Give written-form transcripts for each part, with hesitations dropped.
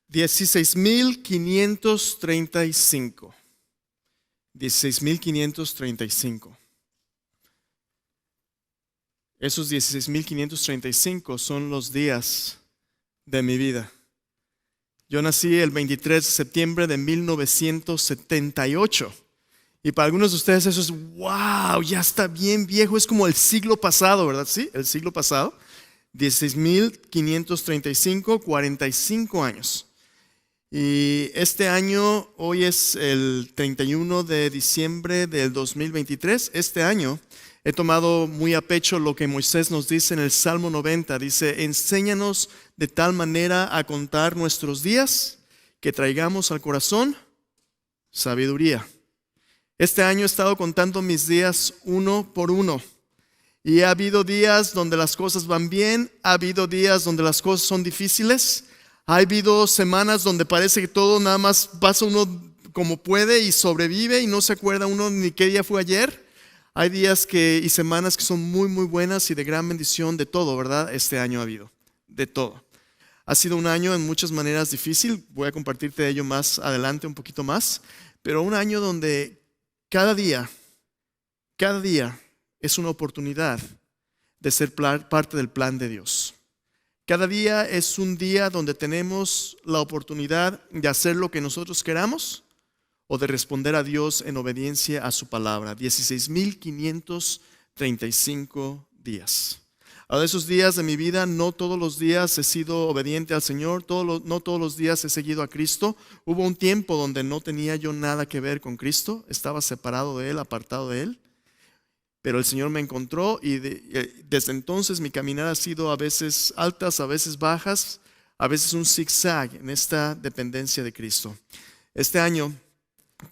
16,535. 16,535. Esos 16,535 son los días de mi vida. Yo nací el 23 de septiembre de 1978. Y para algunos de ustedes eso es, wow, ya está bien viejo. Es como el siglo pasado, ¿verdad? Sí, el siglo pasado. 16,535, 45 años. Y este año, hoy es el 31 de diciembre del 2023. Este año he tomado muy a pecho lo que Moisés nos dice en el Salmo 90. Dice, enséñanos de tal manera a contar nuestros días que traigamos al corazón sabiduría. Este año he estado contando mis días uno por uno. Y ha habido días donde las cosas van bien, ha habido días donde las cosas son difíciles, ha habido semanas donde parece que todo nada más pasa uno como puede y sobrevive y no se acuerda uno ni qué día fue ayer. Hay días y semanas que son muy muy buenas y de gran bendición, de todo, ¿verdad? Este año ha habido, de todo. Ha sido un año en muchas maneras difícil, voy a compartirte de ello más adelante un poquito más, pero un año donde cada día es una oportunidad de ser parte del plan de Dios. Cada día es un día donde tenemos la oportunidad de hacer lo que nosotros queramos o de responder a Dios en obediencia a su palabra. 16,535 días. Ahora, de esos días de mi vida, no todos los días he sido obediente al Señor, no todos los días he seguido a Cristo. Hubo un tiempo donde no tenía yo nada que ver con Cristo, estaba separado de Él, apartado de Él. Pero el Señor me encontró y desde entonces mi caminar ha sido a veces altas, a veces bajas, a veces un zigzag en esta dependencia de Cristo. Este año,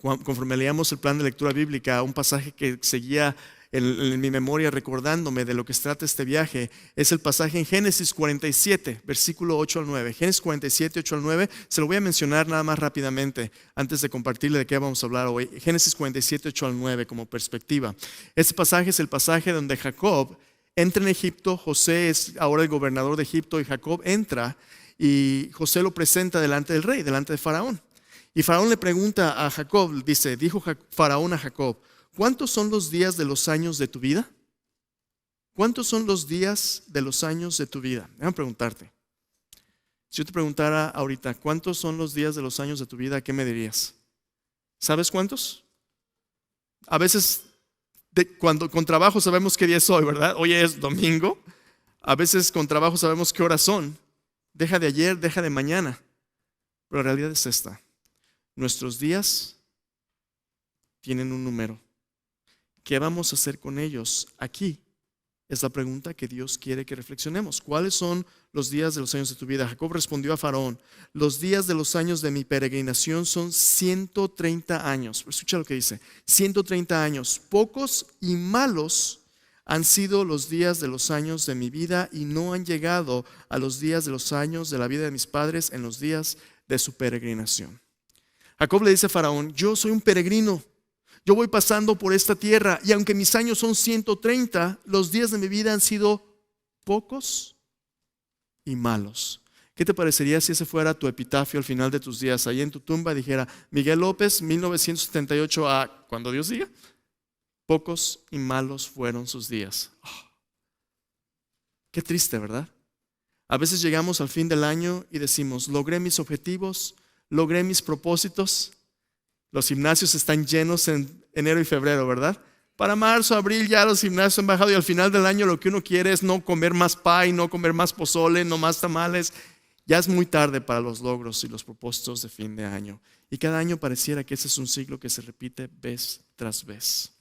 conforme leíamos el plan de lectura bíblica, un pasaje que seguía en mi memoria recordándome de lo que se trata este viaje, es el pasaje en Génesis 47, versículo 8 al 9. Génesis 47, 8 al 9, se lo voy a mencionar nada más rápidamente antes de compartirle de qué vamos a hablar hoy. Génesis 47, 8 al 9 como perspectiva. Este pasaje es el pasaje donde Jacob entra en Egipto, José es ahora el gobernador de Egipto y Jacob entra y José lo presenta delante del rey, delante de Faraón. Y Faraón le pregunta a Jacob, dijo Faraón a Jacob, ¿cuántos son los días de los años de tu vida? ¿Cuántos son los días de los años de tu vida? Déjame preguntarte. Si yo te preguntara ahorita, ¿cuántos son los días de los años de tu vida? ¿Qué me dirías? ¿Sabes cuántos? A veces, cuando con trabajo sabemos qué día es hoy, ¿verdad? Hoy es domingo. A veces con trabajo sabemos qué horas son. Deja de ayer, deja de mañana. Pero la realidad es esta. Nuestros días tienen un número. ¿Qué vamos a hacer con ellos? Aquí es la pregunta que Dios quiere que reflexionemos. ¿Cuáles son los días de los años de tu vida? Jacob respondió a Faraón, los días de los años de mi peregrinación son 130 años. Escucha lo que dice, 130 años. Pocos y malos han sido los días de los años de mi vida y no han llegado a los días de los años de la vida de mis padres en los días de su peregrinación. Jacob le dice a Faraón, yo soy un peregrino. Yo voy pasando por esta tierra y aunque mis años son 130, los días de mi vida han sido pocos y malos. ¿Qué te parecería si ese fuera tu epitafio al final de tus días? Ahí en tu tumba dijera, Miguel López, 1978 a cuando Dios diga, pocos y malos fueron sus días. Oh, qué triste, ¿verdad? A veces llegamos al fin del año y decimos, logré mis objetivos, logré mis propósitos. Los gimnasios están llenos en enero y febrero, ¿verdad? Para marzo, abril ya los gimnasios han bajado y al final del año lo que uno quiere es no comer más pie, no comer más pozole, no más tamales. Ya es muy tarde para los logros y los propósitos de fin de año. Y cada año pareciera que ese es un ciclo que se repite vez tras vez.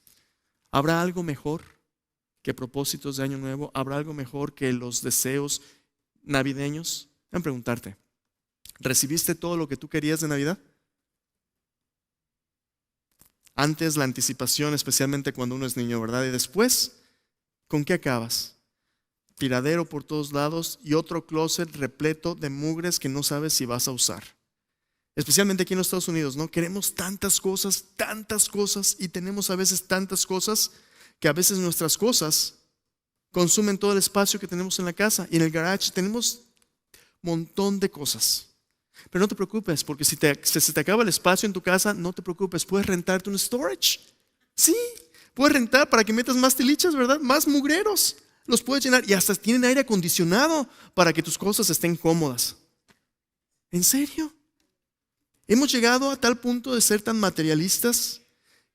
¿Habrá algo mejor que propósitos de año nuevo? ¿Habrá algo mejor que los deseos navideños? Déjame preguntarte, ¿recibiste todo lo que tú querías de Navidad? Antes la anticipación, especialmente cuando uno es niño, ¿verdad? Y después, ¿con qué acabas? Tiradero por todos lados y otro closet repleto de mugres que no sabes si vas a usar. Especialmente aquí en los Estados Unidos, ¿no? Queremos tantas cosas y tenemos a veces tantas cosas que a veces nuestras cosas consumen todo el espacio que tenemos en la casa y en el garage tenemos un montón de cosas. Pero no te preocupes, porque si se te acaba el espacio en tu casa, no te preocupes, puedes rentarte un storage. Sí, puedes rentar para que metas más tilichas, ¿verdad? Más mugreros. Los puedes llenar y hasta tienen aire acondicionado para que tus cosas estén cómodas. ¿En serio? Hemos llegado a tal punto de ser tan materialistas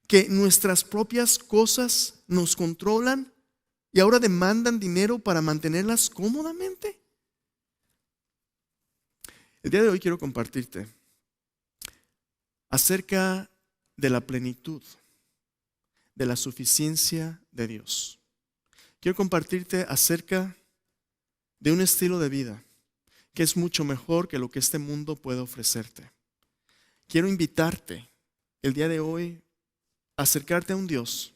que nuestras propias cosas nos controlan y ahora demandan dinero para mantenerlas cómodamente. El día de hoy quiero compartirte acerca de la plenitud, de la suficiencia de Dios. Quiero compartirte acerca de un estilo de vida que es mucho mejor que lo que este mundo puede ofrecerte. Quiero invitarte el día de hoy a acercarte a un Dios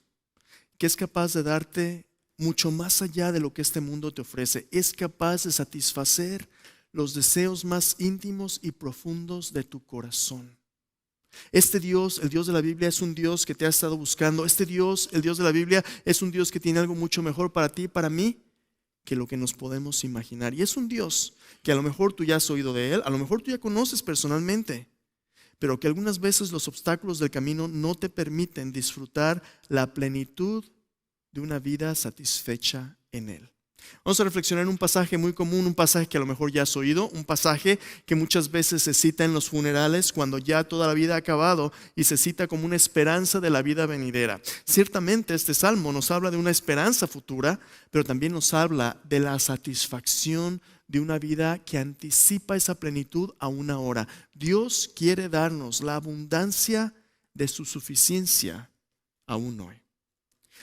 que es capaz de darte mucho más allá de lo que este mundo te ofrece. Es capaz de satisfacer los deseos más íntimos y profundos de tu corazón. Este Dios, el Dios de la Biblia, es un Dios que te ha estado buscando. Este Dios, el Dios de la Biblia, es un Dios que tiene algo mucho mejor para ti y para mí que lo que nos podemos imaginar. Y es un Dios que a lo mejor tú ya has oído de Él, a lo mejor tú ya conoces personalmente, pero que algunas veces los obstáculos del camino no te permiten disfrutar la plenitud de una vida satisfecha en Él. Vamos a reflexionar en un pasaje muy común, un pasaje que a lo mejor ya has oído, un pasaje que muchas veces se cita en los funerales cuando ya toda la vida ha acabado y se cita como una esperanza de la vida venidera. Ciertamente este salmo nos habla de una esperanza futura, pero también nos habla de la satisfacción de una vida que anticipa esa plenitud aún ahora. Dios quiere darnos la abundancia de su suficiencia aún hoy.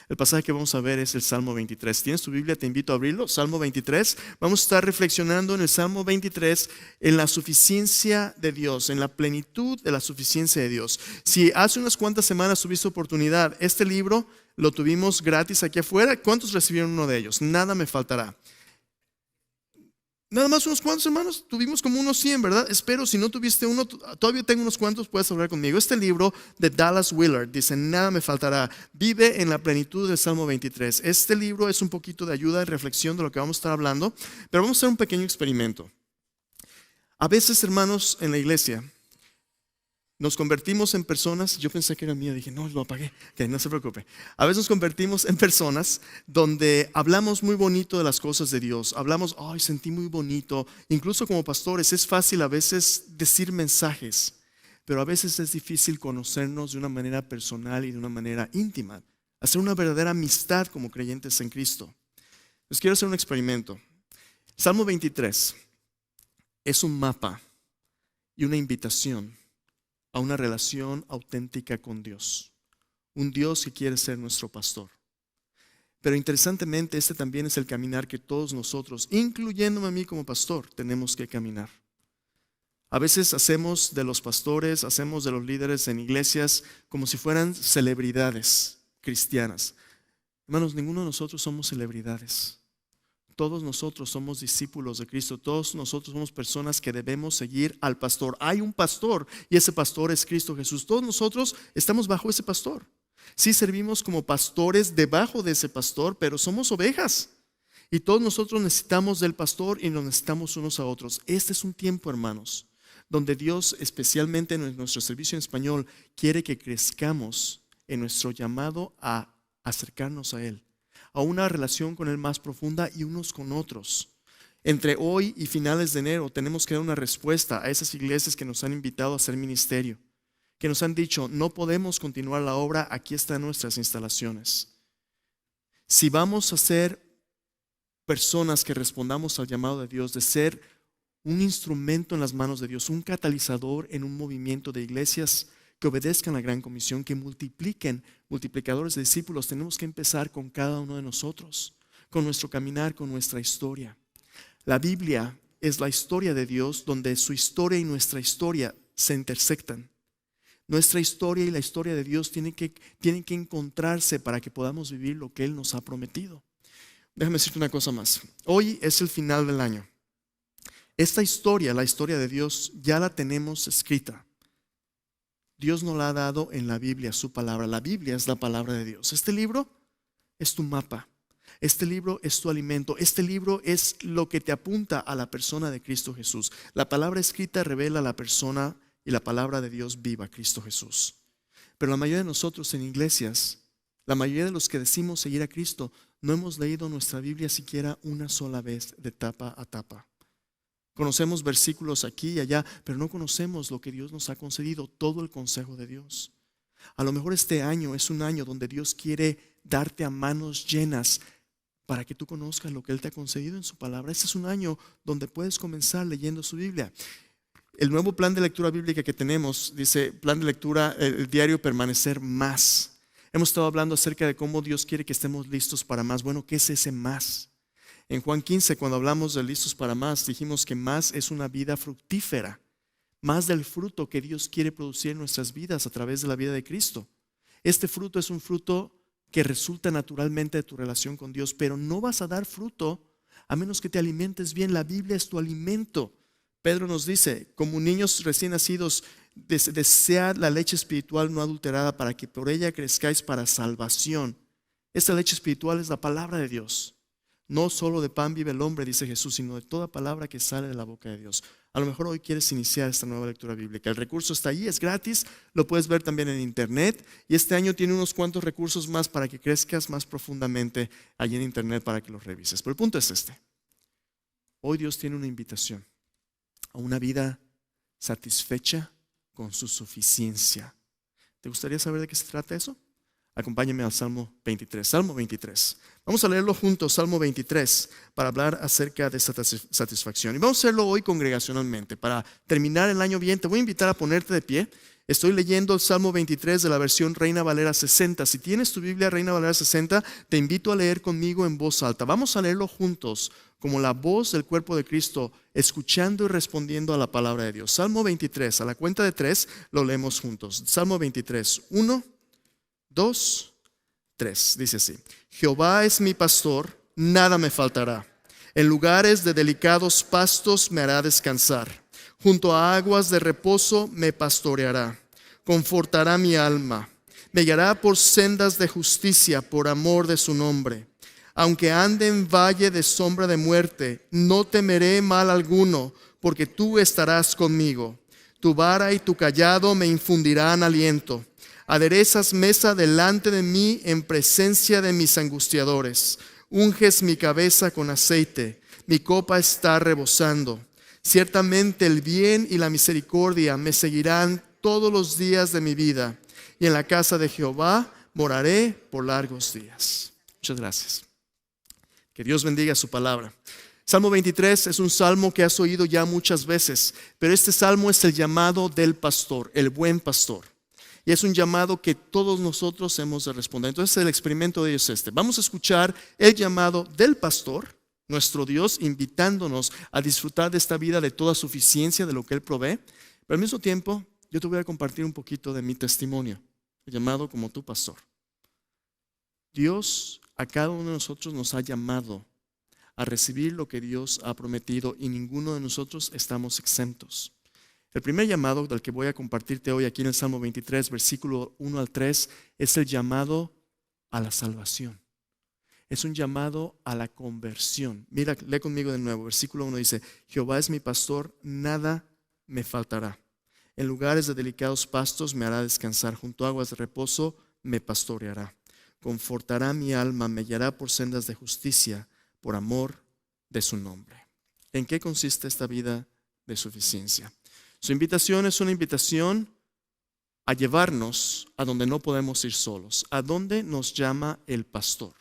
El pasaje que vamos a ver es el Salmo 23. ¿Tienes tu Biblia? Te invito a abrirlo. Salmo 23. Vamos a estar reflexionando en el Salmo 23 en la suficiencia de Dios, en la plenitud de la suficiencia de Dios. Si hace unas cuantas semanas tuviste oportunidad, este libro lo tuvimos gratis aquí afuera. ¿Cuántos recibieron uno de ellos? Nada me faltará. Nada más unos cuantos, hermanos. Tuvimos como unos 100, ¿verdad? Espero, si no tuviste uno, todavía tengo unos cuantos, puedes hablar conmigo. Este libro de Dallas Willard dice, nada me faltará. Vive en la plenitud del Salmo 23. Este libro es un poquito de ayuda y reflexión de lo que vamos a estar hablando, pero vamos a hacer un pequeño experimento. A veces, hermanos, en la iglesia, nos convertimos en personas, yo pensé que era mío, dije, no, lo apagué, okay, no se preocupe. A veces nos convertimos en personas donde hablamos muy bonito de las cosas de Dios, hablamos, ay, sentí muy bonito, incluso como pastores es fácil a veces decir mensajes, pero a veces es difícil conocernos de una manera personal y de una manera íntima, hacer una verdadera amistad como creyentes en Cristo. Les quiero hacer un experimento. Salmo 23 es un mapa y una invitación a una relación auténtica con Dios. Un Dios que quiere ser nuestro pastor. Pero interesantemente, este también es el caminar que todos nosotros, incluyéndome a mí como pastor, tenemos que caminar. A veces hacemos de los pastores, hacemos de los líderes en iglesias como si fueran celebridades cristianas. Hermanos, ninguno de nosotros somos celebridades. Todos nosotros somos discípulos de Cristo. Todos nosotros somos personas que debemos seguir al pastor. Hay un pastor y ese pastor es Cristo Jesús. Todos nosotros estamos bajo ese pastor. Sí servimos como pastores debajo de ese pastor, pero somos ovejas. Y todos nosotros necesitamos del pastor y nos necesitamos unos a otros. Este es un tiempo, hermanos, donde Dios, especialmente en nuestro servicio en español, quiere que crezcamos en nuestro llamado a acercarnos a Él, a una relación con Él más profunda y unos con otros. Entre hoy y finales de enero tenemos que dar una respuesta a esas iglesias que nos han invitado a hacer ministerio, que nos han dicho, no podemos continuar la obra, aquí están nuestras instalaciones. Si vamos a ser personas que respondamos al llamado de Dios, de ser un instrumento en las manos de Dios, un catalizador en un movimiento de iglesias que obedezcan la gran comisión, que multipliquen, multiplicadores de discípulos, tenemos que empezar con cada uno de nosotros, con nuestro caminar, con nuestra historia. La Biblia es la historia de Dios donde su historia y nuestra historia se intersectan. Nuestra historia y la historia de Dios tienen que encontrarse para que podamos vivir lo que Él nos ha prometido. Déjame decirte una cosa más. Hoy es el final del año. Esta historia, la historia de Dios, ya la tenemos escrita. Dios nos la ha dado en la Biblia, su palabra. La Biblia es la palabra de Dios. Este libro es tu mapa. Este libro es tu alimento. Este libro es lo que te apunta a la persona de Cristo Jesús. La palabra escrita revela la persona y la palabra de Dios viva, Cristo Jesús. Pero la mayoría de nosotros en iglesias, la mayoría de los que decimos seguir a Cristo, no hemos leído nuestra Biblia siquiera una sola vez de tapa a tapa. Conocemos versículos aquí y allá, pero no conocemos lo que Dios nos ha concedido, todo el consejo de Dios. A lo mejor este año es un año donde Dios quiere darte a manos llenas para que tú conozcas lo que Él te ha concedido en su palabra. Este es un año donde puedes comenzar leyendo su Biblia. El nuevo plan de lectura bíblica que tenemos dice, plan de lectura, el diario permanecer más. Hemos estado hablando acerca de cómo Dios quiere que estemos listos para más. Bueno, ¿qué es ese más? En Juan 15, cuando hablamos de listos para más, dijimos que más es una vida fructífera. Más del fruto que Dios quiere producir en nuestras vidas a través de la vida de Cristo. Este fruto es un fruto que resulta naturalmente de tu relación con Dios, pero no vas a dar fruto a menos que te alimentes bien. La Biblia es tu alimento. Pedro nos dice, como niños recién nacidos, desead la leche espiritual no adulterada para que por ella crezcáis para salvación. Esta leche espiritual es la palabra de Dios. No solo de pan vive el hombre, dice Jesús, sino de toda palabra que sale de la boca de Dios. A lo mejor hoy quieres iniciar esta nueva lectura bíblica. El recurso está ahí, es gratis, lo puedes ver también en internet. Y este año tiene unos cuantos recursos más para que crezcas más profundamente allí en internet para que los revises. Pero el punto es este. Hoy Dios tiene una invitación a una vida satisfecha con su suficiencia. ¿Te gustaría saber de qué se trata eso? Acompáñame al Salmo 23. Salmo 23. Vamos a leerlo juntos, Salmo 23, para hablar acerca de esta satisfacción. Y vamos a hacerlo hoy congregacionalmente. Para terminar el año bien, te voy a invitar a ponerte de pie. Estoy leyendo el Salmo 23 de la versión Reina Valera 60. Si tienes tu Biblia Reina Valera 60, te invito a leer conmigo en voz alta. Vamos a leerlo juntos, como la voz del cuerpo de Cristo, escuchando y respondiendo a la palabra de Dios. Salmo 23, a la cuenta de 3, lo leemos juntos. Salmo 23, 1, 2, 3, dice así: Jehová es mi pastor, nada me faltará. En lugares de delicados pastos me hará descansar. Junto a aguas de reposo me pastoreará. Confortará mi alma. Me guiará por sendas de justicia por amor de su nombre. Aunque ande en valle de sombra de muerte, no temeré mal alguno, porque tú estarás conmigo. Tu vara y tu cayado me infundirán aliento. Aderezas mesa delante de mí en presencia de mis angustiadores. Unges mi cabeza con aceite, mi copa está rebosando. Ciertamente el bien y la misericordia me seguirán todos los días de mi vida, y en la casa de Jehová moraré por largos días. Muchas gracias. Que Dios bendiga su palabra. Salmo 23 es un salmo que has oído ya muchas veces, pero este salmo es el llamado del pastor, el buen pastor. Y es un llamado que todos nosotros hemos de responder. Entonces el experimento de ellos es este. Vamos a escuchar el llamado del pastor, nuestro Dios, invitándonos a disfrutar de esta vida de toda suficiencia de lo que Él provee. Pero al mismo tiempo, yo te voy a compartir un poquito de mi testimonio, el llamado como tu pastor. Dios a cada uno de nosotros nos ha llamado a recibir lo que Dios ha prometido y ninguno de nosotros estamos exentos. El primer llamado del que voy a compartirte hoy aquí en el Salmo 23, versículo 1 al 3, es el llamado a la salvación. Es un llamado a la conversión. Mira, lee conmigo de nuevo. Versículo 1 dice: Jehová es mi pastor, nada me faltará. En lugares de delicados pastos me hará descansar. Junto a aguas de reposo me pastoreará. Confortará mi alma, me guiará por sendas de justicia, por amor de su nombre. ¿En qué consiste esta vida de suficiencia? Su invitación es una invitación a llevarnos a donde no podemos ir solos. ¿A dónde nos llama el pastor?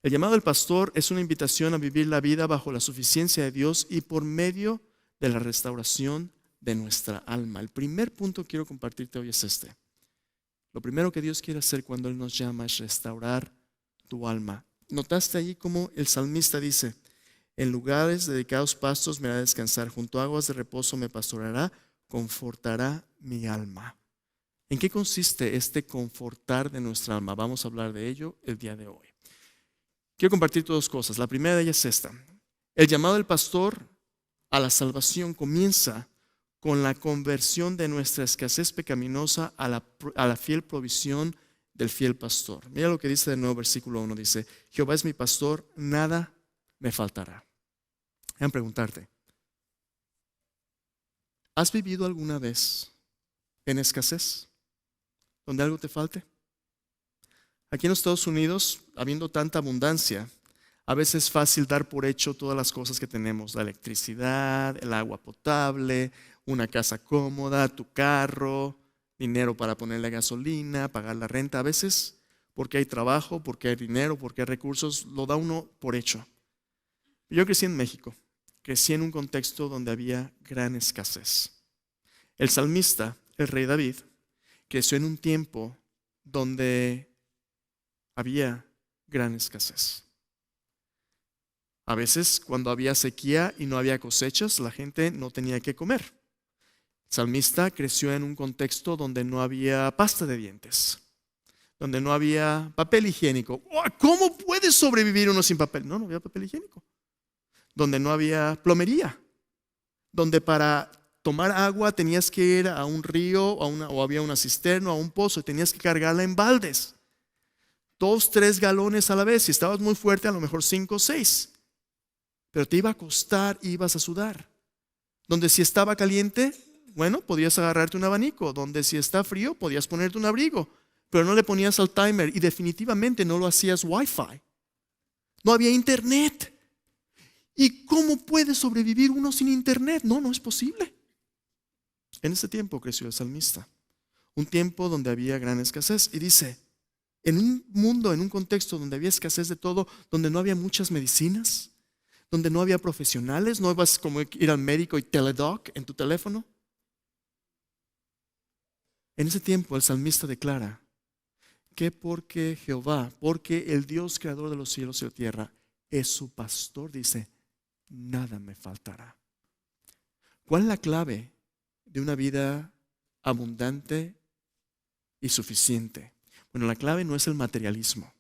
El llamado del pastor es una invitación a vivir la vida bajo la suficiencia de Dios y por medio de la restauración de nuestra alma. El primer punto que quiero compartirte hoy es este. Lo primero que Dios quiere hacer cuando Él nos llama es restaurar tu alma. ¿Notaste allí cómo el salmista dice: en lugares dedicados pastos me hará descansar, junto a aguas de reposo me pastoreará, confortará mi alma? ¿En qué consiste este confortar de nuestra alma? Vamos a hablar de ello el día de hoy. Quiero compartir dos cosas. La primera de ellas es esta. El llamado del pastor a la salvación comienza con la conversión de nuestra escasez pecaminosa a la fiel provisión del fiel pastor. Mira lo que dice de nuevo versículo 1. Dice, Jehová es mi pastor, nada me faltará. Déjame preguntarte, ¿has vivido alguna vez en escasez? ¿Donde algo te falte? Aquí en los Estados Unidos, habiendo tanta abundancia, a veces es fácil dar por hecho todas las cosas que tenemos. La electricidad, el agua potable, una casa cómoda, tu carro, dinero para ponerle gasolina, pagar la renta. A veces, porque hay trabajo, porque hay dinero, porque hay recursos, lo da uno por hecho. Yo crecí en México. Crecí en un contexto donde había gran escasez. El salmista, el rey David, creció en un tiempo donde había gran escasez. A veces, cuando había sequía y no había cosechas, la gente no tenía que comer. El salmista creció en un contexto donde no había pasta de dientes, donde no había papel higiénico. ¿Cómo puede sobrevivir uno sin papel? No había papel higiénico. Donde no había plomería, donde para tomar agua tenías que ir a un río o había una cisterna o a un pozo y tenías que cargarla en baldes. 2, 3 galones a la vez. Si estabas muy fuerte, a lo mejor 5 o 6. Pero te iba a costar y ibas a sudar. Donde si estaba caliente, bueno, podías agarrarte un abanico. Donde si está frío, podías ponerte un abrigo. Pero no le ponías al timer y definitivamente no lo hacías Wi-Fi. No había internet. ¿Y cómo puede sobrevivir uno sin internet? No es posible. En ese tiempo creció el salmista. Un tiempo donde había gran escasez. Y dice, en un mundo, en un contexto donde había escasez de todo, donde no había muchas medicinas, donde no había profesionales, no ibas como ir al médico y teledoc en tu teléfono. En ese tiempo el salmista declara que porque Jehová, porque el Dios creador de los cielos y la tierra es su pastor, dice, nada me faltará. ¿Cuál es la clave de una vida abundante y suficiente? Bueno, la clave no es el materialismo.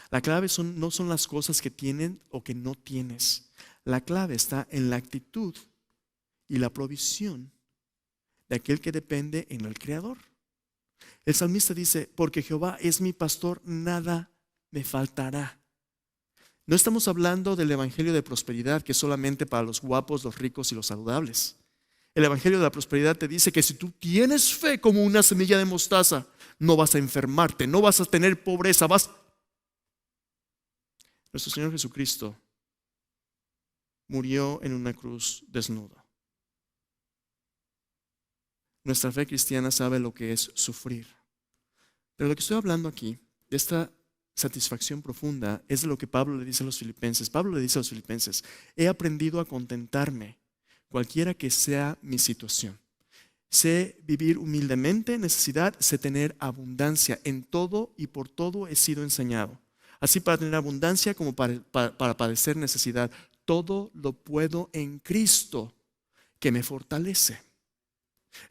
La clave no son las cosas que tienen o que no tienes. La clave está en la actitud y la provisión de aquel que depende en el Creador. El salmista dice, porque Jehová es mi pastor, nada me faltará. No estamos hablando del evangelio de prosperidad, que es solamente para los guapos, los ricos y los saludables. El evangelio de la prosperidad te dice que si tú tienes fe como una semilla de mostaza, no vas a enfermarte, no vas a tener pobreza, Nuestro Señor Jesucristo murió en una cruz desnudo. Nuestra fe cristiana sabe lo que es sufrir. Pero lo que estoy hablando aquí, de esta satisfacción profunda, es de lo que Pablo le dice a los filipenses. Pablo le dice a los filipenses, he aprendido a contentarme, cualquiera que sea mi situación. Sé vivir humildemente en necesidad, sé tener abundancia. En todo y por todo he sido enseñado. Así para tener abundancia como para padecer necesidad. Todo lo puedo en Cristo que me fortalece.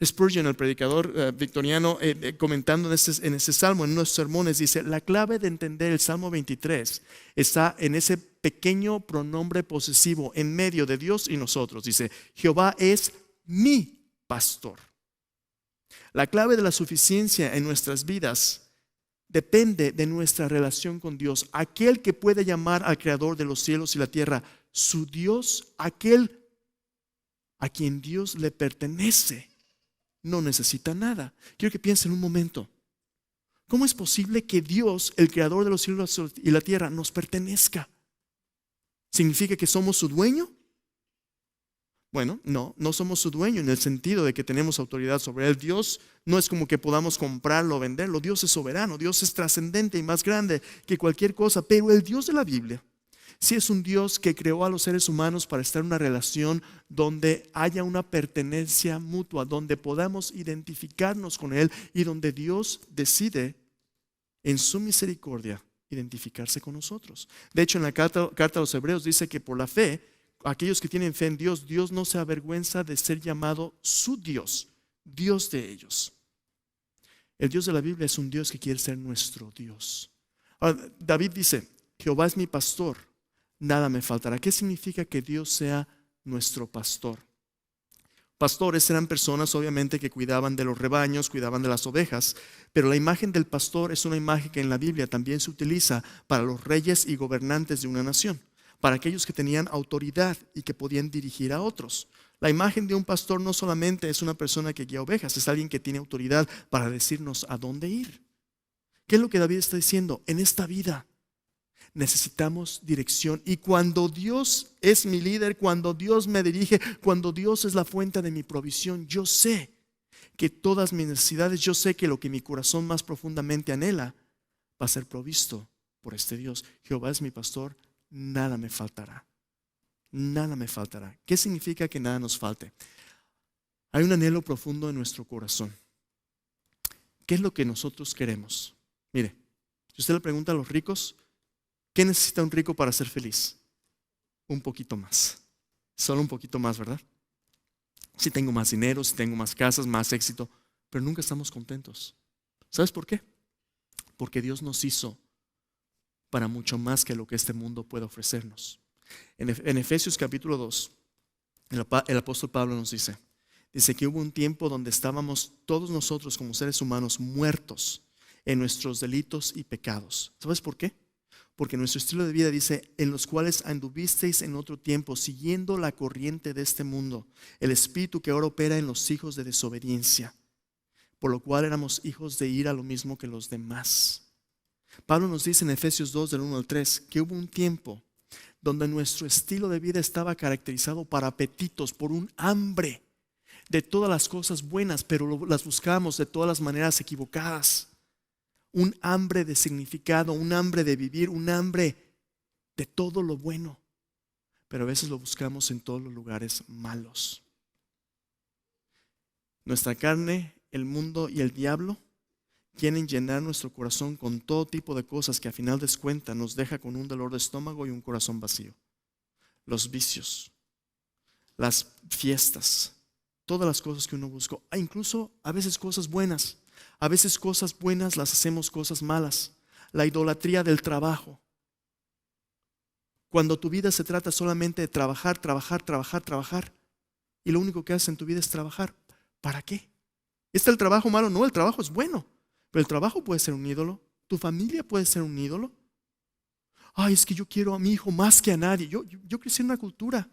Spurgeon, el predicador victoriano, comentando en ese salmo, en unos sermones, dice, la clave de entender el Salmo 23 está en ese pequeño pronombre posesivo en medio de Dios y nosotros. Dice, Jehová es mi pastor. La clave de la suficiencia en nuestras vidas depende de nuestra relación con Dios. Aquel que puede llamar al Creador de los cielos y la tierra su Dios, aquel a quien Dios le pertenece, no necesita nada. Quiero que piensen un momento. ¿Cómo es posible que Dios, el Creador de los cielos y la tierra, nos pertenezca? ¿Significa que somos su dueño? Bueno, no somos su dueño en el sentido de que tenemos autoridad sobre él. Dios no es como que podamos comprarlo o venderlo. Dios es soberano, Dios es trascendente y más grande que cualquier cosa. Pero el Dios de la Biblia sí es un Dios que creó a los seres humanos para estar en una relación donde haya una pertenencia mutua, donde podamos identificarnos con Él y donde Dios decide en su misericordia identificarse con nosotros. De hecho, en la carta a los Hebreos dice que por la fe, aquellos que tienen fe en Dios, Dios no se avergüenza de ser llamado su Dios, Dios de ellos. El Dios de la Biblia es un Dios que quiere ser nuestro Dios. Ahora, David dice, Jehová es mi pastor, nada me faltará. ¿Qué significa que Dios sea nuestro pastor? Pastores eran personas obviamente que cuidaban de los rebaños, cuidaban de las ovejas, pero la imagen del pastor es una imagen que en la Biblia también se utiliza para los reyes y gobernantes de una nación, para aquellos que tenían autoridad y que podían dirigir a otros. La imagen de un pastor no solamente es una persona que guía ovejas, es alguien que tiene autoridad para decirnos a dónde ir. ¿Qué es lo que David está diciendo? En esta vida necesitamos dirección, y cuando Dios es mi líder, cuando Dios me dirige, cuando Dios es la fuente de mi provisión, yo sé que todas mis necesidades, yo sé que lo que mi corazón más profundamente anhela va a ser provisto por este Dios. Jehová es mi pastor, nada me faltará. Nada me faltará. ¿Qué significa que nada nos falte? Hay un anhelo profundo en nuestro corazón. ¿Qué es lo que nosotros queremos? Mire, si usted le pregunta a los ricos, ¿qué necesita un rico para ser feliz? Un poquito más. Solo un poquito más, ¿verdad? Si tengo más dinero, si tengo más casas, más éxito, pero nunca estamos contentos. ¿Sabes por qué? Porque Dios nos hizo para mucho más que lo que este mundo puede ofrecernos. En Efesios capítulo 2, el apóstol Pablo nos dice que hubo un tiempo donde estábamos todos nosotros como seres humanos muertos en nuestros delitos y pecados. ¿Sabes por qué? Porque nuestro estilo de vida dice, en los cuales anduvisteis en otro tiempo, siguiendo la corriente de este mundo, el espíritu que ahora opera en los hijos de desobediencia, por lo cual éramos hijos de ira lo mismo que los demás. Pablo nos dice en Efesios 2, del 1 al 3, que hubo un tiempo donde nuestro estilo de vida estaba caracterizado por apetitos, por un hambre de todas las cosas buenas, pero las buscábamos de todas las maneras equivocadas. Un hambre de significado, un hambre de vivir, un hambre de todo lo bueno, pero a veces lo buscamos en todos los lugares malos. Nuestra carne, el mundo y el diablo quieren llenar nuestro corazón con todo tipo de cosas que a final de cuentas nos deja con un dolor de estómago y un corazón vacío. Los vicios, las fiestas, todas las cosas que uno busca, incluso a veces cosas buenas. A veces cosas buenas las hacemos cosas malas. La idolatría del trabajo. Cuando tu vida se trata solamente de trabajar, trabajar, trabajar, trabajar, y lo único que haces en tu vida es trabajar, ¿para qué? ¿Está el trabajo malo? No, el trabajo es bueno, pero el trabajo puede ser un ídolo. Tu familia puede ser un ídolo. Ay, es que yo quiero a mi hijo más que a nadie. Yo crecí en una cultura.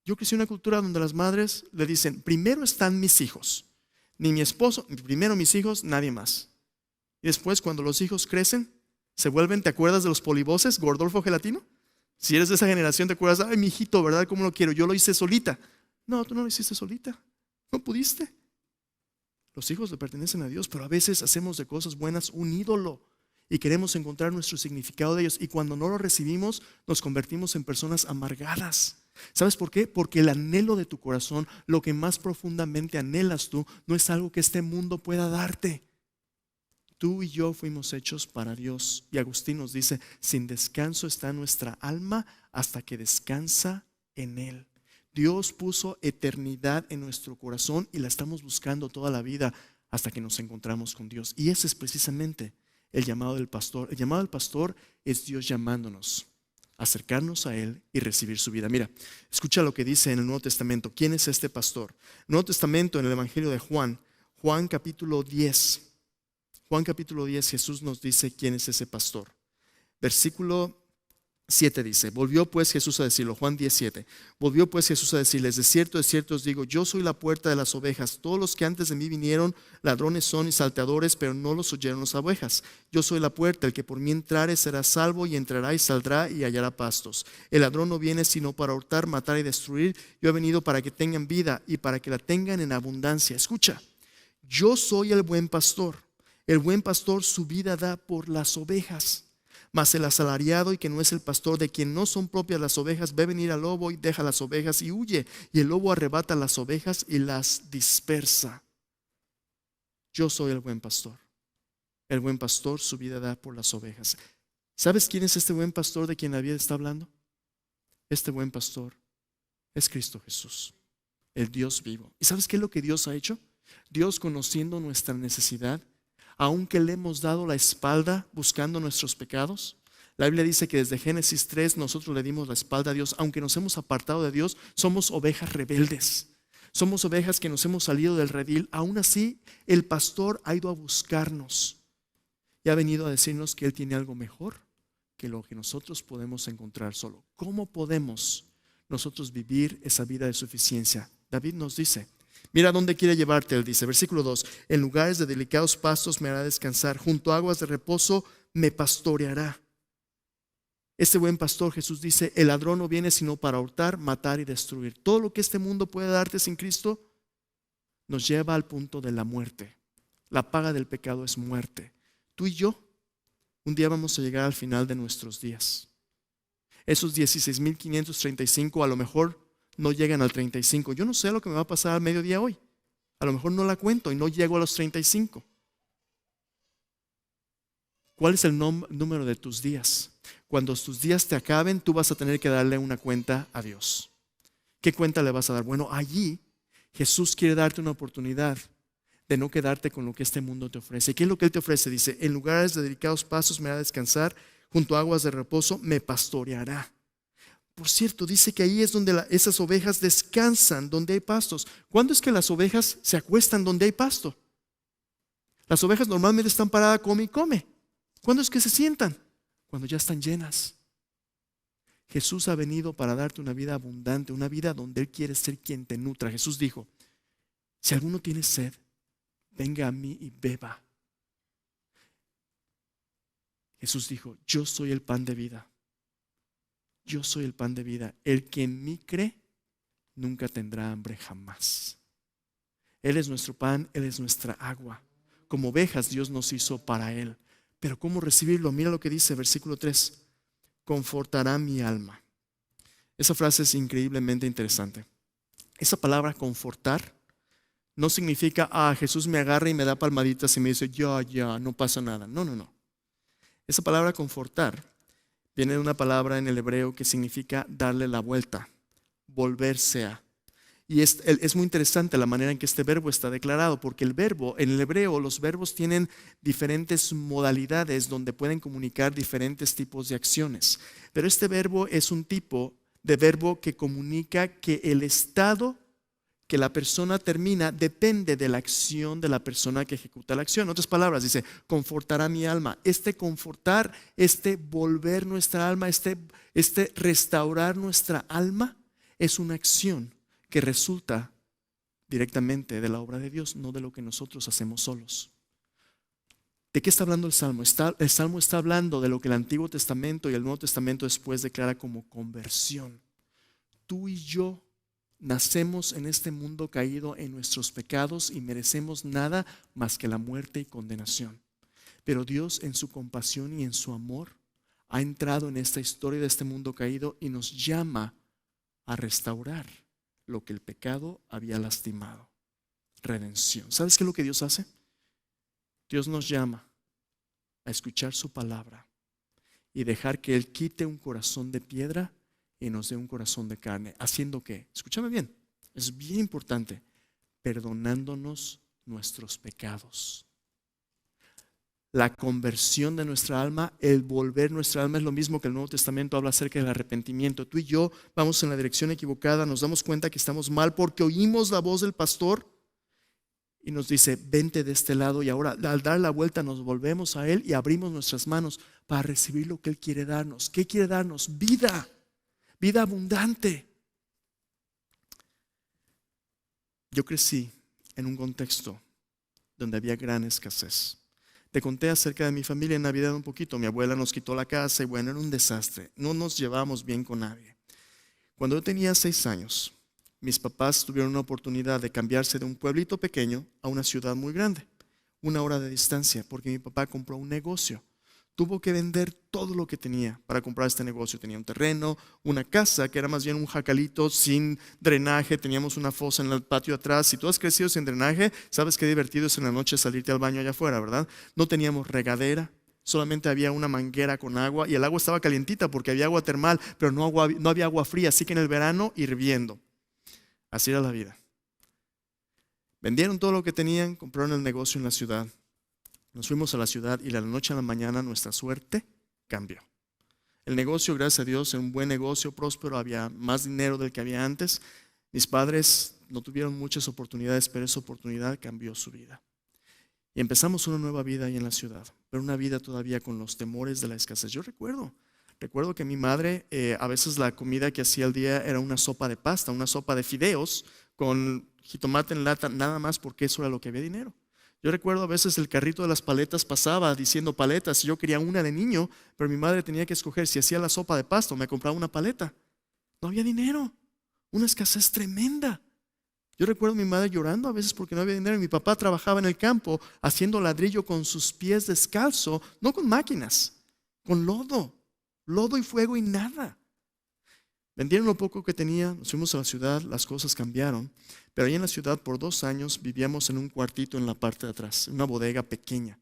Yo crecí en una cultura donde las madres le dicen, primero están mis hijos. Ni mi esposo, primero mis hijos, nadie más. Y después cuando los hijos crecen, se vuelven, ¿te acuerdas de los polivoces, Gordolfo Gelatino? Si eres de esa generación te acuerdas, ay mi hijito, ¿verdad? ¿Cómo lo quiero? Yo lo hice solita. No, tú no lo hiciste solita, no pudiste. Los hijos le pertenecen a Dios, pero a veces hacemos de cosas buenas un ídolo y queremos encontrar nuestro significado de ellos, y cuando no lo recibimos nos convertimos en personas amargadas. ¿Sabes por qué? Porque el anhelo de tu corazón, lo que más profundamente anhelas tú, no es algo que este mundo pueda darte. Tú y yo fuimos hechos para Dios. Y Agustín nos dice, sin descanso está nuestra alma hasta que descansa en Él. Dios puso eternidad en nuestro corazón y la estamos buscando toda la vida hasta que nos encontramos con Dios. Y ese es precisamente el llamado del pastor. El llamado del pastor es Dios llamándonos acercarnos a Él y recibir su vida. Mira, escucha lo que dice en el Nuevo Testamento. ¿Quién es este pastor? Nuevo Testamento, en el Evangelio de Juan, Juan capítulo 10. Juan capítulo 10, Jesús nos dice quién es ese pastor. Versículo 7 dice, volvió pues Jesús a decirlo, Juan 10:7, volvió pues Jesús a decirles, de cierto os digo, yo soy la puerta de las ovejas, todos los que antes de mí vinieron, ladrones son y salteadores, pero no los oyeron las ovejas. Yo soy la puerta, el que por mí entrare será salvo, y entrará y saldrá y hallará pastos. El ladrón no viene sino para hurtar, matar y destruir. Yo he venido para que tengan vida y para que la tengan en abundancia. Escucha, yo soy el buen pastor su vida da por las ovejas. Mas el asalariado, y que no es el pastor, de quien no son propias las ovejas, ve venir al lobo y deja las ovejas y huye, y el lobo arrebata las ovejas y las dispersa. Yo soy el buen pastor. El buen pastor su vida da por las ovejas. ¿Sabes quién es este buen pastor de quien la Biblia está hablando? Este buen pastor es Cristo Jesús, el Dios vivo. ¿Y sabes qué es lo que Dios ha hecho? Dios, conociendo nuestra necesidad, aunque le hemos dado la espalda buscando nuestros pecados. La Biblia dice que desde Génesis 3 nosotros le dimos la espalda a Dios. Aunque nos hemos apartado de Dios, somos ovejas rebeldes. Somos ovejas que nos hemos salido del redil. Aún así, el pastor ha ido a buscarnos y ha venido a decirnos que Él tiene algo mejor que lo que nosotros podemos encontrar solo. ¿Cómo podemos nosotros vivir esa vida de suficiencia? David nos dice, mira dónde quiere llevarte. Él dice, versículo 2, en lugares de delicados pastos me hará descansar, junto a aguas de reposo me pastoreará. Este buen pastor, Jesús dice, el ladrón no viene sino para hurtar, matar y destruir. Todo lo que este mundo puede darte sin Cristo nos lleva al punto de la muerte. La paga del pecado es muerte. Tú y yo, un día vamos a llegar al final de nuestros días. Esos 16,535 a lo mejor no llegan al 35. Yo no sé lo que me va a pasar al mediodía hoy. A lo mejor no la cuento y no llego a los 35. ¿Cuál es el número de tus días? Cuando tus días te acaben, tú vas a tener que darle una cuenta a Dios. ¿Qué cuenta le vas a dar? Bueno, allí Jesús quiere darte una oportunidad de no quedarte con lo que este mundo te ofrece. ¿Qué es lo que Él te ofrece? Dice, en lugares de delicados pastos me hará descansar, junto a aguas de reposo me pastoreará. Por cierto, dice que ahí es donde esas ovejas descansan, donde hay pastos. ¿Cuándo es que las ovejas se acuestan donde hay pasto? Las ovejas normalmente están paradas, come y come. ¿Cuándo es que se sientan? Cuando ya están llenas. Jesús ha venido para darte una vida abundante, una vida donde Él quiere ser quien te nutra. Jesús dijo, si alguno tiene sed, venga a mí y beba. Jesús dijo, yo soy el pan de vida. Yo soy el pan de vida. El que en mí cree, nunca tendrá hambre jamás. Él es nuestro pan, Él es nuestra agua. Como ovejas Dios nos hizo para Él. Pero ¿cómo recibirlo? Mira lo que dice versículo 3. Confortará mi alma. Esa frase es increíblemente interesante. Esa palabra confortar no significa, Jesús me agarra y me da palmaditas y me dice, ya, no pasa nada. No. Esa palabra confortar viene de una palabra en el hebreo que significa darle la vuelta, volverse a. Y es muy interesante la manera en que este verbo está declarado, porque el verbo, en el hebreo, los verbos tienen diferentes modalidades donde pueden comunicar diferentes tipos de acciones. Pero este verbo es un tipo de verbo que comunica que el estado que la persona termina depende de la acción de la persona que ejecuta la acción. En otras palabras, dice, confortará mi alma. Este confortar, este volver nuestra alma, este restaurar nuestra alma es una acción que resulta directamente de la obra de Dios, no de lo que nosotros hacemos solos. ¿De qué está hablando el Salmo? El Salmo está hablando de lo que el Antiguo Testamento y el Nuevo Testamento después declara como conversión. Tú y yo nacemos en este mundo caído en nuestros pecados y merecemos nada más que la muerte y condenación. Pero Dios en su compasión y en su amor ha entrado en esta historia de este mundo caído y nos llama a restaurar lo que el pecado había lastimado. Redención. ¿Sabes qué es lo que Dios hace? Dios nos llama a escuchar su palabra y dejar que Él quite un corazón de piedra y nos dé un corazón de carne. ¿Haciendo qué? Escúchame bien, es bien importante. Perdonándonos nuestros pecados. La conversión de nuestra alma, el volver nuestra alma es lo mismo que el Nuevo Testamento habla acerca del arrepentimiento. Tú y yo vamos en la dirección equivocada, nos damos cuenta que estamos mal porque oímos la voz del pastor y nos dice, vente de este lado, y ahora al dar la vuelta nos volvemos a Él y abrimos nuestras manos para recibir lo que Él quiere darnos. ¿Qué quiere darnos? Vida abundante. Yo crecí en un contexto donde había gran escasez. Te conté acerca de mi familia en Navidad un poquito. Mi abuela nos quitó la casa y bueno, era un desastre. No nos llevábamos bien con nadie. Cuando yo tenía 6 años, mis papás tuvieron una oportunidad de cambiarse de un pueblito pequeño a una ciudad muy grande, 1 hora de distancia, porque mi papá compró un negocio. Tuvo que vender todo lo que tenía para comprar este negocio. Tenía un terreno, una casa que era más bien un jacalito sin drenaje. Teníamos una fosa en el patio atrás. Si tú has crecido sin drenaje, sabes qué divertido es en la noche salirte al baño allá afuera, ¿verdad? No teníamos regadera, solamente había una manguera con agua y el agua estaba calientita porque había agua termal, pero no había agua fría, así que en el verano hirviendo. Así era la vida. Vendieron todo lo que tenían, compraron el negocio en la ciudad. Nos fuimos a la ciudad y de la noche a la mañana nuestra suerte cambió. El negocio, gracias a Dios, era un buen negocio, próspero, había más dinero del que había antes. Mis padres no tuvieron muchas oportunidades, pero esa oportunidad cambió su vida. Y empezamos una nueva vida ahí en la ciudad, pero una vida todavía con los temores de la escasez. Yo recuerdo que mi madre, a veces la comida que hacía al día era una sopa de pasta, una sopa de fideos con jitomate en lata, nada más porque eso era lo que había dinero. Yo recuerdo a veces el carrito de las paletas pasaba diciendo paletas, y yo quería una de niño, pero mi madre tenía que escoger si hacía la sopa de pasta o me compraba una paleta. No había dinero, una escasez tremenda. Yo recuerdo a mi madre llorando a veces porque no había dinero. Mi papá trabajaba en el campo haciendo ladrillo con sus pies descalzo, no con máquinas, con lodo y fuego y nada. Vendieron lo poco que tenía, nos fuimos a la ciudad, las cosas cambiaron. Pero ahí en la ciudad por 2 años vivíamos en un cuartito en la parte de atrás, en una bodega pequeña.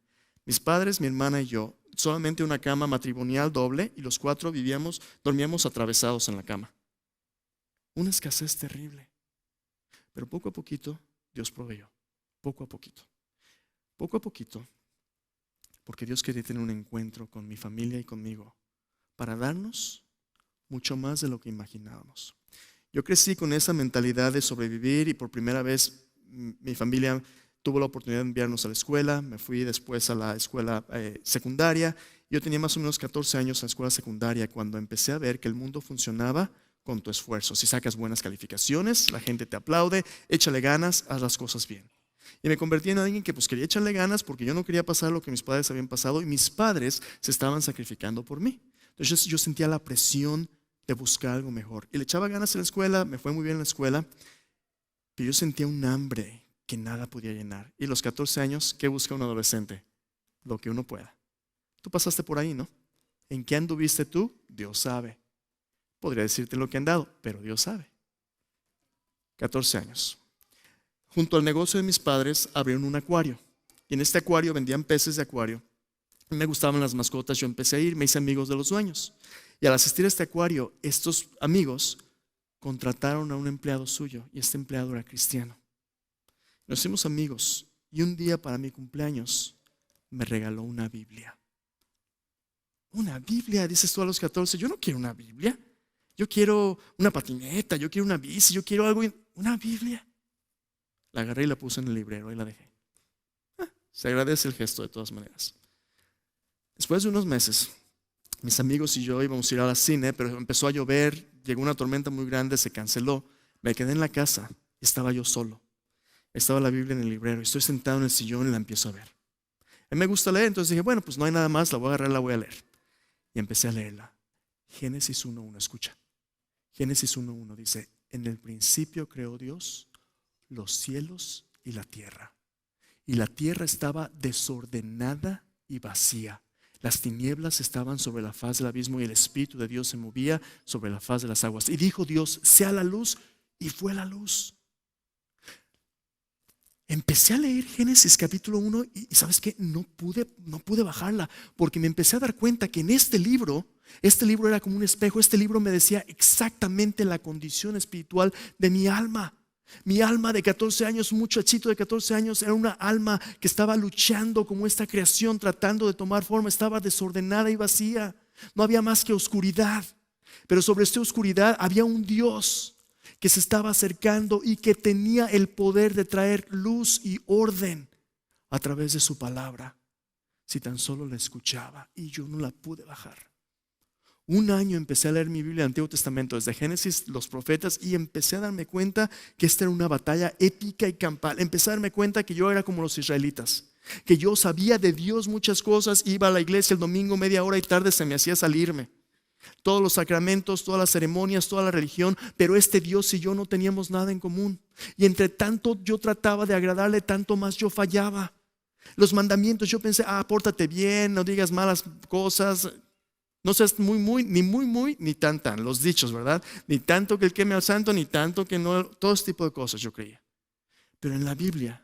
Mis padres, mi hermana y yo, solamente una cama matrimonial doble, y los 4 dormíamos atravesados en la cama. Una escasez terrible. Pero poco a poquito Dios proveyó. Poco a poquito. Poco a poquito. Porque Dios quería tener un encuentro con mi familia y conmigo para darnos mucho más de lo que imaginábamos. Yo crecí con esa mentalidad de sobrevivir y por primera vez mi familia tuvo la oportunidad de enviarnos a la escuela. Me fui después a la escuela secundaria. Yo tenía más o menos 14 años en la escuela secundaria cuando empecé a ver que el mundo funcionaba con tu esfuerzo. Si sacas buenas calificaciones, la gente te aplaude, échale ganas, haz las cosas bien. Y me convertí en alguien que pues quería echarle ganas porque yo no quería pasar lo que mis padres habían pasado y mis padres se estaban sacrificando por mí. Entonces yo sentía la presión de buscar algo mejor. Y le echaba ganas en la escuela, me fue muy bien en la escuela, pero yo sentía un hambre que nada podía llenar. Y a los 14 años, ¿qué busca un adolescente? Lo que uno pueda. Tú pasaste por ahí, ¿no? ¿En qué anduviste tú? Dios sabe. Podría decirte lo que han dado, pero Dios sabe. 14 años. Junto al negocio de mis padres abrieron un acuario. Y en este acuario vendían peces de acuario. Me gustaban las mascotas, yo empecé a ir, me hice amigos de los dueños. Y al asistir a este acuario, estos amigos contrataron a un empleado suyo y este empleado era cristiano. Nos hicimos amigos y un día para mi cumpleaños me regaló una Biblia. Una Biblia, dices tú a los 14, yo no quiero una Biblia. Yo quiero una patineta, yo quiero una bici, yo quiero algo, una Biblia. La agarré y la puse en el librero y la dejé. Se agradece el gesto de todas maneras. Después de unos meses, mis amigos y yo íbamos a ir al cine, pero empezó a llover, llegó una tormenta muy grande, se canceló. Me quedé en la casa y estaba yo solo. Estaba la Biblia en el librero y estoy sentado en el sillón y la empiezo a ver. A mí me gusta leer, entonces dije, bueno, pues no hay nada más, la voy a agarrar, la voy a leer. Y empecé a leerla. Génesis 1:1, escucha. Génesis 1:1 dice, en el principio creó Dios los cielos y la tierra. Y la tierra estaba desordenada y vacía. Las tinieblas estaban sobre la faz del abismo y el Espíritu de Dios se movía sobre la faz de las aguas. Y dijo Dios, sea la luz, y fue la luz. Empecé a leer Génesis capítulo 1 y ¿sabes qué? No pude bajarla porque me empecé a dar cuenta que en este libro era como un espejo. Este libro me decía exactamente la condición espiritual de mi alma. Mi alma de 14 años, un muchachito de 14 años, era una alma que estaba luchando como esta creación, tratando de tomar forma. Estaba desordenada y vacía. No había más que oscuridad. Pero sobre esta oscuridad había un Dios que se estaba acercando y que tenía el poder de traer luz y orden a través de su palabra, si tan solo la escuchaba. Y yo no la pude bajar. Un año empecé a leer mi Biblia del Antiguo Testamento, desde Génesis, los profetas, y empecé a darme cuenta que esta era una batalla épica y campal. Empecé a darme cuenta que yo era como los israelitas, que yo sabía de Dios muchas cosas, iba a la iglesia el domingo media hora y tarde se me hacía salirme. Todos los sacramentos, todas las ceremonias, toda la religión, pero este Dios y yo no teníamos nada en común. Y entre tanto yo trataba de agradarle, tanto más yo fallaba. Los mandamientos, yo pensé, pórtate bien, no digas malas cosas, no seas muy, ni tan, los dichos, ¿verdad? Ni tanto que el queme al santo, ni tanto que no, todo este tipo de cosas yo creía. Pero en la Biblia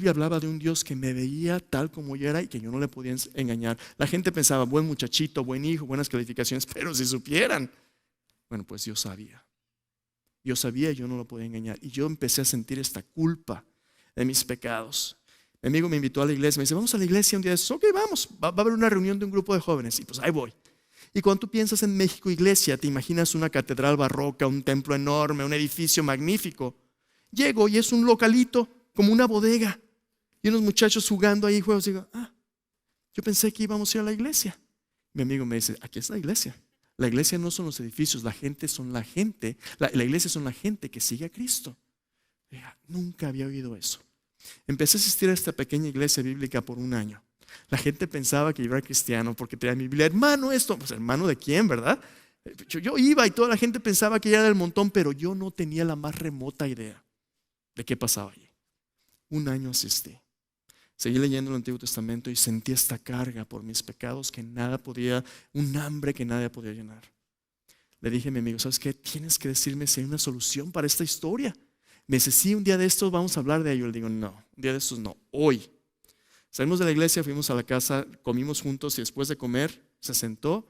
hablaba de un Dios que me veía tal como yo era y que yo no le podía engañar. La gente pensaba, buen muchachito, buen hijo, buenas calificaciones, pero si supieran. Bueno, pues yo sabía y yo no lo podía engañar. Y yo empecé a sentir esta culpa de mis pecados. Mi amigo me invitó a la iglesia, me dice, vamos a la iglesia un día de esos. Ok, vamos, va a haber una reunión de un grupo de jóvenes. Y pues ahí voy. Y cuando tú piensas en México iglesia, te imaginas una catedral barroca, un templo enorme, un edificio magnífico. Llego y es un localito, como una bodega, y unos muchachos jugando ahí juegos. Digo, yo pensé que íbamos a ir a la iglesia. Mi amigo me dice, aquí es la iglesia. La iglesia no son los edificios, la gente son la gente. La iglesia son la gente que sigue a Cristo. Nunca había oído eso. Empecé a asistir a esta pequeña iglesia bíblica por un año. La gente pensaba que yo era cristiano porque tenía mi Biblia. Hermano, esto, pues hermano de quién, ¿verdad? Yo iba y toda la gente pensaba que yo era del montón, pero yo no tenía la más remota idea de qué pasaba allí. Un año asistí. Seguí leyendo el Antiguo Testamento y sentí esta carga por mis pecados que nada podía, un hambre que nadie podía llenar. Le dije a mi amigo, ¿sabes qué? Tienes que decirme si hay una solución para esta historia. Me dice, sí, un día de estos vamos a hablar de ello. Le digo, no, un día de estos no, hoy. Salimos de la iglesia, fuimos a la casa, comimos juntos y después de comer se sentó,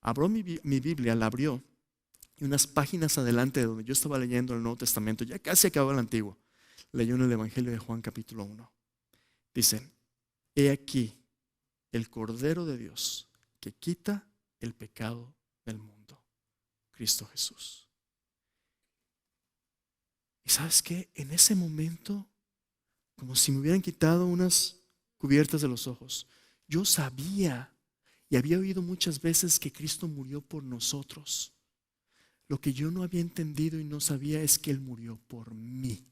abrió mi Biblia, la abrió y unas páginas adelante de donde yo estaba leyendo el Nuevo Testamento, ya casi acababa el Antiguo, leyó en el Evangelio de Juan capítulo 1. Dicen, he aquí el Cordero de Dios que quita el pecado del mundo, Cristo Jesús. ¿Y sabes qué? En ese momento, como si me hubieran quitado unas cubiertas de los ojos, yo sabía y había oído muchas veces que Cristo murió por nosotros. Lo que yo no había entendido y no sabía es que Él murió por mí,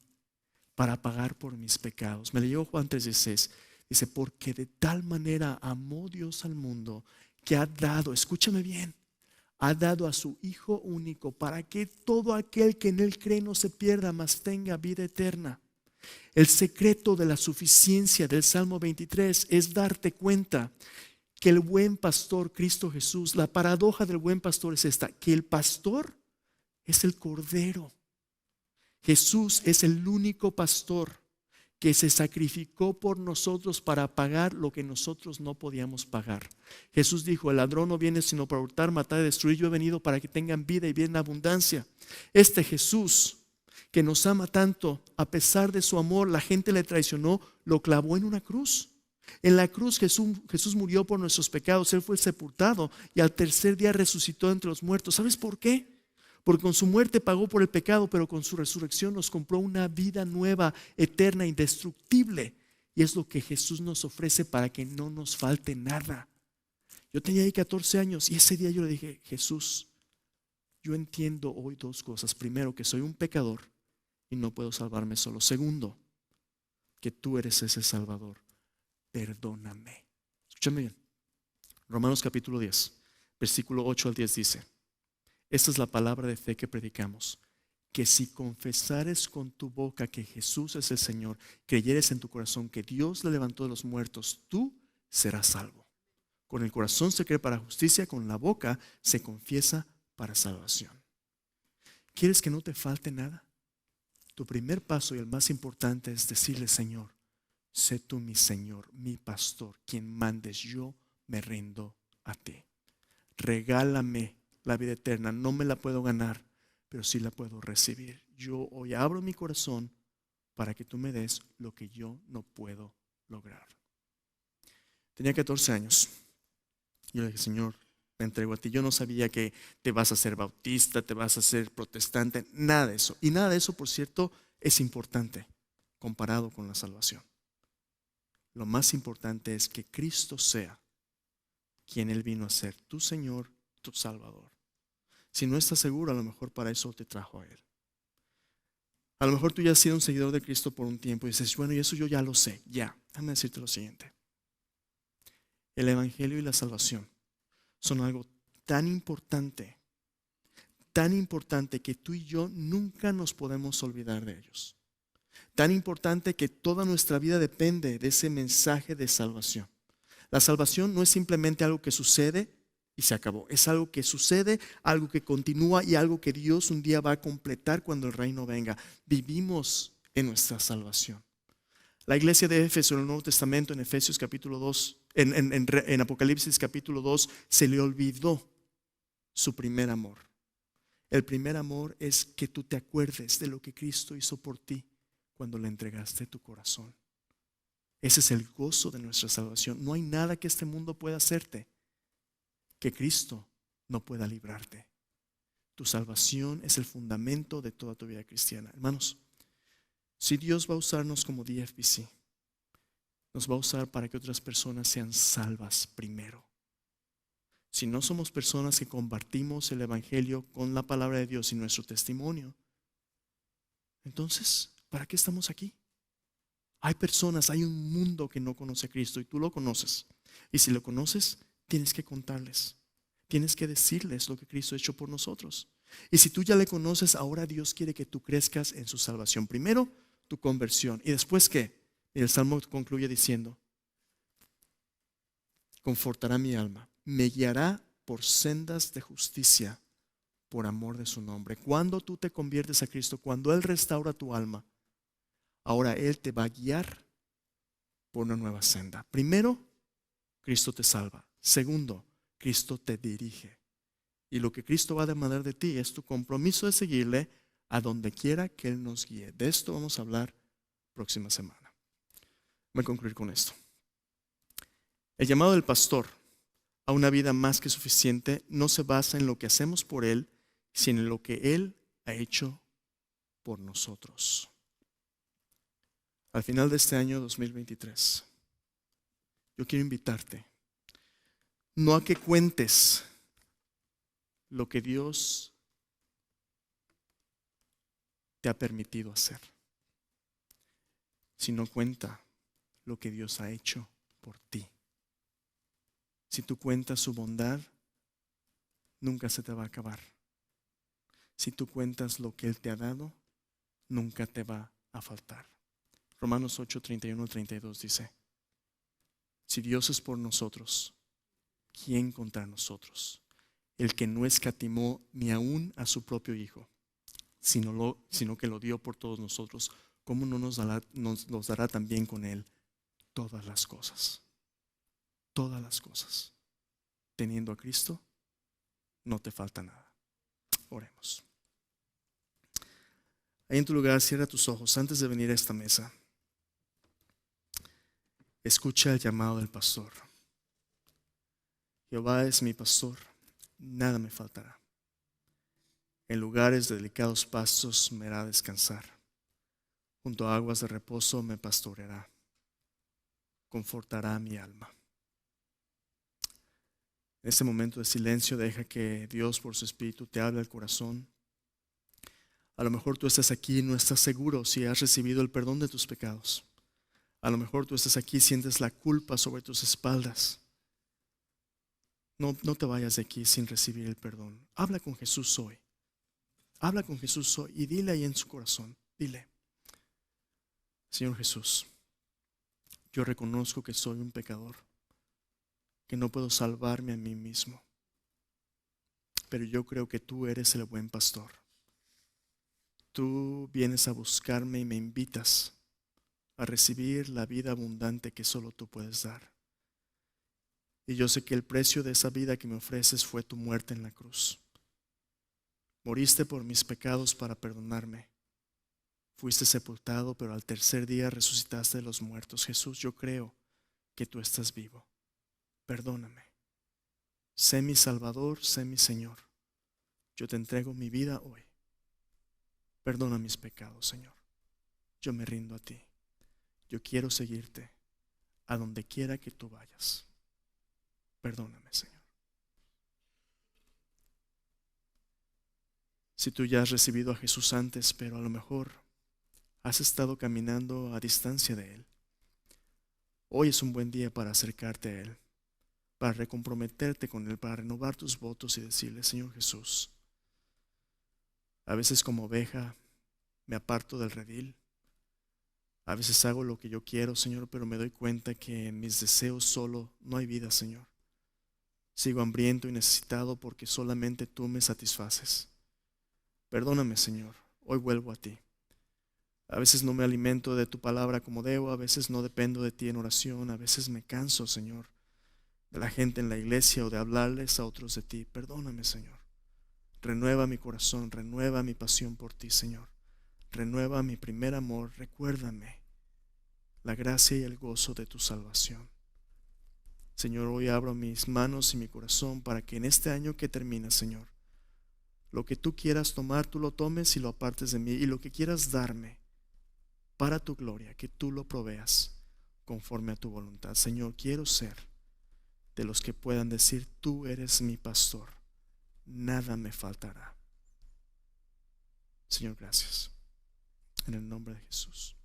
para pagar por mis pecados. Me leyó Juan 3:16. Dice, porque de tal manera amó Dios al mundo que ha dado, escúchame bien, ha dado a su Hijo único para que todo aquel que en Él cree no se pierda, mas tenga vida eterna. El secreto de la suficiencia del Salmo 23 es darte cuenta que el buen pastor, Cristo Jesús, la paradoja del buen pastor es esta, que el pastor es el Cordero. Jesús es el único pastor que se sacrificó por nosotros para pagar lo que nosotros no podíamos pagar. Jesús dijo, el ladrón no viene sino para hurtar, matar y destruir. Yo he venido para que tengan vida y vida en abundancia. Este Jesús que nos ama tanto, a pesar de su amor, la gente le traicionó, lo clavó en una cruz. En la cruz Jesús murió por nuestros pecados, Él fue sepultado y al tercer día resucitó entre los muertos. ¿Sabes por qué? Porque con su muerte pagó por el pecado, pero con su resurrección nos compró una vida nueva, eterna, indestructible. Y es lo que Jesús nos ofrece para que no nos falte nada. Yo tenía ahí 14 años y ese día yo le dije, Jesús, yo entiendo hoy dos cosas. Primero, que soy un pecador y no puedo salvarme solo. Segundo, que tú eres ese Salvador. Perdóname. Escúchame bien. Romanos capítulo 10, versículo 8 al 10 dice, esta es la palabra de fe que predicamos, que si confesares con tu boca que Jesús es el Señor, creyeres en tu corazón que Dios le levantó de los muertos, tú serás salvo. Con el corazón se cree para justicia, con la boca se confiesa para salvación. ¿Quieres que no te falte nada? Tu primer paso y el más importante es decirle, Señor, sé tú mi Señor, mi pastor, quien mandes, yo me rindo a ti. Regálame la vida eterna, no me la puedo ganar, pero sí la puedo recibir. Yo hoy abro mi corazón para que tú me des lo que yo no puedo lograr. Tenía 14 años. Yo le dije, Señor, me entrego a ti. Yo no sabía que te vas a ser bautista, te vas a ser protestante, nada de eso. Y nada de eso, por cierto, es importante comparado con la salvación. Lo más importante es que Cristo sea quien Él vino a ser, tu Señor, tu Salvador. Si no estás seguro, a lo mejor para eso te trajo a Él. A lo mejor tú ya has sido un seguidor de Cristo por un tiempo y dices, bueno, y eso yo ya lo sé, ya. Déjame decirte lo siguiente. El Evangelio y la salvación son algo tan importante que tú y yo nunca nos podemos olvidar de ellos. Tan importante que toda nuestra vida depende de ese mensaje de salvación. La salvación no es simplemente algo que sucede y se acabó. Es algo que sucede, algo que continúa y algo que Dios un día va a completar cuando el reino venga. Vivimos en nuestra salvación. La iglesia de Éfeso en el Nuevo Testamento, en Efesios capítulo 2, en Apocalipsis capítulo 2, se le olvidó su primer amor. El primer amor es que tú te acuerdes de lo que Cristo hizo por ti cuando le entregaste tu corazón. Ese es el gozo de nuestra salvación. No hay nada que este mundo pueda hacerte que Cristo no pueda librarte. Tu salvación es el fundamento de toda tu vida cristiana. Hermanos, si Dios va a usarnos como DFBC, nos va a usar para que otras personas sean salvas primero. Si no somos personas que compartimos el Evangelio con la palabra de Dios y nuestro testimonio, entonces, ¿para qué estamos aquí? Hay personas, hay un mundo que no conoce a Cristo y tú lo conoces. Y si lo conoces, tienes que contarles. Tienes que decirles lo que Cristo ha hecho por nosotros. Y si tú ya le conoces, ahora Dios quiere que tú crezcas en su salvación. Primero, tu conversión. ¿Y después qué? Y el Salmo concluye diciendo: confortará mi alma, me guiará por sendas de justicia por amor de su nombre. Cuando tú te conviertes a Cristo, cuando Él restaura tu alma, ahora Él te va a guiar por una nueva senda. Primero, Cristo te salva. Segundo, Cristo te dirige. Y lo que Cristo va a demandar de ti es tu compromiso de seguirle a donde quiera que Él nos guíe. De esto vamos a hablar próxima semana. Voy a concluir con esto. El llamado del pastor a una vida más que suficiente no se basa en lo que hacemos por Él, sino en lo que Él ha hecho por nosotros. Al final de este año 2023, yo quiero invitarte, no a que cuentes lo que Dios te ha permitido hacer, sino cuenta lo que Dios ha hecho por ti. Si tú cuentas su bondad, nunca se te va a acabar. Si tú cuentas lo que Él te ha dado, nunca te va a faltar. Romanos 8, 31, 32 dice: si Dios es por nosotros, ¿quién contra nosotros? El que no escatimó ni aún a su propio Hijo, sino que lo dio por todos nosotros, ¿cómo no nos dará también con Él todas las cosas? Todas las cosas. Teniendo a Cristo, no te falta nada. Oremos. Ahí en tu lugar, cierra tus ojos antes de venir a esta mesa. Escucha el llamado del pastor. Jehová es mi pastor, nada me faltará. En lugares de delicados pastos me hará descansar. Junto a aguas de reposo me pastoreará. Confortará mi alma. En este momento de silencio, deja que Dios por su Espíritu te hable al corazón. A lo mejor tú estás aquí y no estás seguro si has recibido el perdón de tus pecados. A lo mejor tú estás aquí y sientes la culpa sobre tus espaldas. No te vayas de aquí sin recibir el perdón. Habla con Jesús hoy. Habla con Jesús hoy y dile ahí en su corazón. Dile: Señor Jesús, yo reconozco que soy un pecador, que no puedo salvarme a mí mismo. Pero yo creo que tú eres el buen pastor. Tú vienes a buscarme y me invitas a recibir la vida abundante que solo tú puedes dar. Y yo sé que el precio de esa vida que me ofreces fue tu muerte en la cruz. Moriste por mis pecados para perdonarme. Fuiste sepultado, pero al tercer día resucitaste de los muertos. Jesús, yo creo que tú estás vivo. Perdóname. Sé mi Salvador, sé mi Señor. Yo te entrego mi vida hoy. Perdona mis pecados, Señor. Yo me rindo a ti. Yo quiero seguirte a donde quiera que tú vayas. Perdóname, Señor. Si tú ya has recibido a Jesús antes, pero a lo mejor has estado caminando a distancia de Él, hoy es un buen día para acercarte a Él, para recomprometerte con Él, para renovar tus votos y decirle: Señor Jesús, a veces como oveja me aparto del redil. A veces hago lo que yo quiero, Señor, pero me doy cuenta que en mis deseos solo no hay vida, Señor. Sigo hambriento y necesitado porque solamente tú me satisfaces. Perdóname, Señor, hoy vuelvo a ti. A veces no me alimento de tu palabra como debo, a veces no dependo de ti en oración, a veces me canso, Señor, de la gente en la iglesia o de hablarles a otros de ti. Perdóname, Señor. Renueva mi corazón, renueva mi pasión por ti, Señor. Renueva mi primer amor, recuérdame la gracia y el gozo de tu salvación. Señor, hoy abro mis manos y mi corazón para que en este año que termina, Señor, Lo que tú quieras tomar, tú lo tomes y lo apartes de mí. Y lo que quieras darme para tu gloria, que tú lo proveas conforme a tu voluntad. Señor, quiero ser de los que puedan decir: tú eres mi pastor, nada me faltará. Señor, gracias. En el nombre de Jesús.